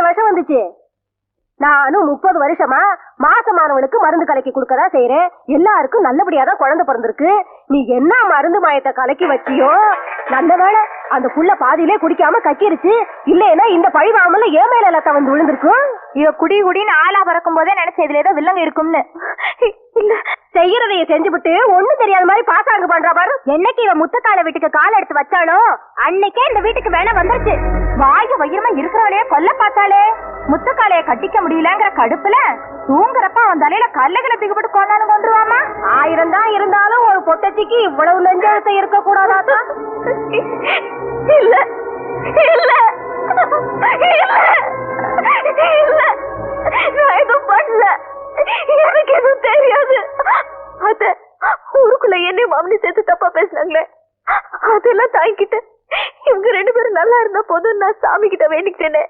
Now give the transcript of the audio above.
விஷம் வந்துச்சு? நானும் 30 வருஷமா மாசமானவனுக்கு மருந்து கலக்கி கொடுக்கதா செய்யறேன். எல்லாருக்கும் நல்லபடியாதான் குழந்தை பிறந்திருக்கு. நீ என்ன மருந்து மாயத்தை கலக்கி வச்சியோ? நல்ல வேளை அந்த புள்ள பாதியிலே குடிக்காம கக்கிருச்சு. இல்லைன்னா இந்த பழிவாமல ஏன் மேல லத்த வந்து விழுந்திருக்கும். இவ குடின்னு ஆளா பறக்கும் போதே நினைச்ச இதுல ஏதோ வில்லங்க இருக்கும்னு. இல்ல, செய்யறதைய செஞ்சுவிட்டு ஒண்ணு தெரியாத மாதிரி பாசாங்க பண்றா பாரு. என்னைக்கு இவ முத்தக்கால வீட்டுக்கு கால் எடுத்து வச்சாலோ அன்னைக்கே இந்த வீட்டுக்கு வேணா வந்துருச்சு. வாய வயிறமா இருக்கிறவளையே கொல்ல பார்த்தாலே முத்தக்காலைய கட்டிக்க முடியலங்கிற கடுப்புல தூங்குறப்ப அவன் தலையில கல்லுகளை தூக்கிப்பட்டு கொண்டாந்து கொண்டுருவாமா. 1000 தான் இருந்தாலும் ஒரு பொட்டச்சிக்கு இவ்வளவு நெஞ்செழுத்த இருக்க கூடாதா? இல்ல இல்ல இல்ல, நான் எதுவும் பண்ணல. எனக்கு எதுவும் தெரியாது. அத ஊருக்குள்ள என்ன மாமனி சேர்த்து தப்பா பேசினாங்களே, அதெல்லாம் தாங்கிட்டு இவங்க 2 பேரும் நல்லா இருந்தா போதும் நான் சாமி கிட்ட வேண்டிக்கிட்டேனே.